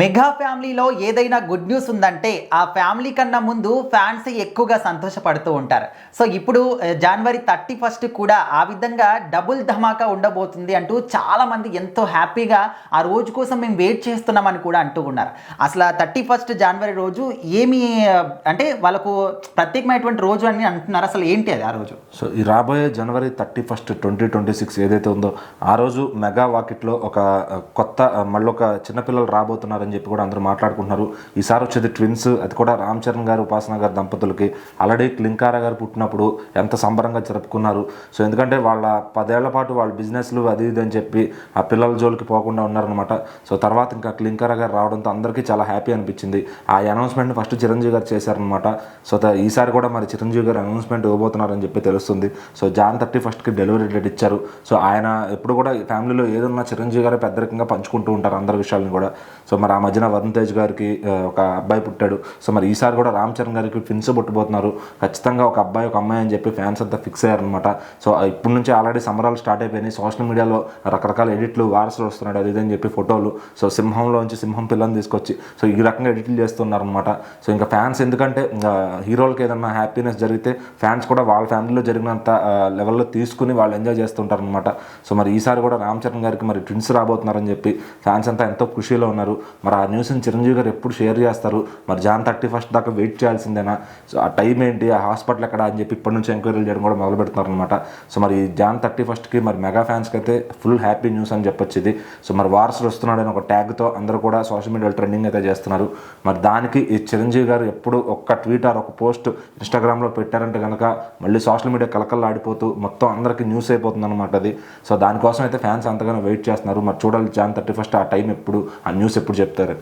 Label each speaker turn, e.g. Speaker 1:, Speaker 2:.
Speaker 1: Mega ఫ్యామిలీలో ఏదైనా good news ఉందంటే ఆ ఫ్యామిలీ కన్నా ముందు ఫ్యాన్స్ ఎక్కువగా సంతోషపడుతూ ఉంటారు. సో ఇప్పుడు జనవరి 31 కూడా ఆ విధంగా డబుల్ ధమాకా ఉండబోతుంది అంటూ చాలామంది ఎంతో హ్యాపీగా ఆ రోజు కోసం మేము వెయిట్ చేస్తున్నామని కూడా అంటూ ఉన్నారు. అసలు 31 జనవరి రోజు ఏమి అంటే వాళ్ళకు ప్రత్యేకమైనటువంటి రోజు అని అంటున్నారు. అసలు ఏంటి అది ఆ రోజు?
Speaker 2: సో ఈ రాబోయే జనవరి 31 2026 ఏదైతే ఉందో ఆ రోజు మెగా వాకిట్లో ఒక కొత్త మళ్ళొక చిన్నపిల్లలు రాబోతున్నారని చెప్పి కూడా అందరూ మాట్లాడుకుంటున్నారు. ఈసారి వచ్చేది ట్విన్స్, అది కూడా రామ్ చరణ్ గారు ఉపాసన గారు దంపతులకి. ఆల్రెడీ క్లింకారా గారు పుట్టినప్పుడు ఎంత సంబరంగా జరుపుకున్నారు. సో ఎందుకంటే వాళ్ళ 10 ఏళ్ల పాటు వాళ్ళ బిజినెస్లు అది ఇది అని చెప్పి ఆ పిల్లల జోలికి పోకుండా ఉన్నారనమాట. సో తర్వాత ఇంకా క్లింకారా గారు రావడంతో అందరికీ చాలా హ్యాపీ అనిపించింది. ఆ అనౌన్స్మెంట్ని ఫస్ట్ చిరంజీవి గారు చేశారనమాట. సో ఈసారి కూడా మరి చిరంజీవి గారు అనౌన్స్మెంట్ ఇవ్వబోతున్నారని చెప్పి తెలుస్తుంది. సో జాన్ 31కి డెలివరీ డేట్ ఇచ్చారు. సో ఆయన ఎప్పుడు కూడా ఫ్యామిలీలో ఏదన్నా చిరంజీవి గారు పెద్దరికంగా పంచుకుంటూ ఉంటారు అందరి విషయాలను కూడా. సో మరి ఆ మధ్యన వరుణ్ తేజ్ గారికి ఒక అబ్బాయి పుట్టాడు. సో మరి ఈసారి కూడా రామ్ చరణ్ గారికి ట్విన్స్ పుట్టబోతున్నారు. ఖచ్చితంగా ఒక అబ్బాయి ఒక అమ్మాయి అని చెప్పి ఫ్యాన్స్ అంతా ఫిక్స్ అయ్యారనమాట. సో ఇప్పటి నుంచి ఆల్రెడీ సంబరాలు స్టార్ట్ అయిపోయినాయి. సోషల్ మీడియాలో రకరకాల ఎడిట్లు వారసులు వస్తున్నాడు అది ఇదని చెప్పి ఫోటోలు. సో సింహంలోంచి సింహం పిల్లని తీసుకొచ్చి సో ఈ రకంగా ఎడిట్లు చేస్తున్నారనమాట. సో ఇంకా ఫ్యాన్స్ ఎందుకంటే హీరోలకి ఏదన్నా హ్యాపీనెస్ జరిగితే ఫ్యాన్స్ కూడా వాళ్ళ ఫ్యామిలీలో జరిగినంత లెవెల్లో తీసుకుని వాళ్ళు ఎంజాయ్ చేస్తుంటారనమాట. సో మరి ఈసారి కూడా రామ్ చరణ్ గారికి మరి ట్విన్స్ రాబోతున్నారని చెప్పి ఫ్యాన్స్ అంతా ఎంతో ఖుషీలో ఉన్నారు. మరి ఆ న్యూస్ని చిరంజీవి గారు ఎప్పుడు షేర్ చేస్తారు, మరి జాన్ 31 దాకా వెయిట్ చేయాల్సిందేనా, సో ఆ టైం ఏంటి, ఆ హాస్పిటల్ ఎక్కడ అని చెప్పి ఇప్పటి నుంచి ఎంక్వైరీలు చేయడం కూడా మొదలు పెడుతున్నారు అనమాట. సో మరి జాన్ 31కి మరి మెగా ఫ్యాన్స్కి అయితే ఫుల్ హ్యాపీ న్యూస్ అని చెప్పొచ్చు ఇది. సో మరి వారసులు వస్తున్నాడని ఒక ట్యాగ్తో అందరూ కూడా సోషల్ మీడియాలో ట్రెండింగ్ అయితే చేస్తున్నారు. మరి దానికి ఈ చిరంజీవి గారు ఎప్పుడు ఒక్క ట్వీట్ ఆర్ ఒక పోస్ట్ ఇన్స్టాగ్రామ్లో పెట్టారంటే కనుక మళ్ళీ సోషల్ మీడియా కలకల్లాడిపోతూ మొత్తం అందరికీ న్యూస్ అయిపోతుంది అనమాట అది. సో దానికోసం అయితే ఫ్యాన్స్ అంతగానో వెయిట్ చేస్తున్నారు. మరి చూడాలి జాన్ 31 ఆ టైం ఎప్పుడు, ఆ న్యూస్ ఎప్పుడు చెప్తారు.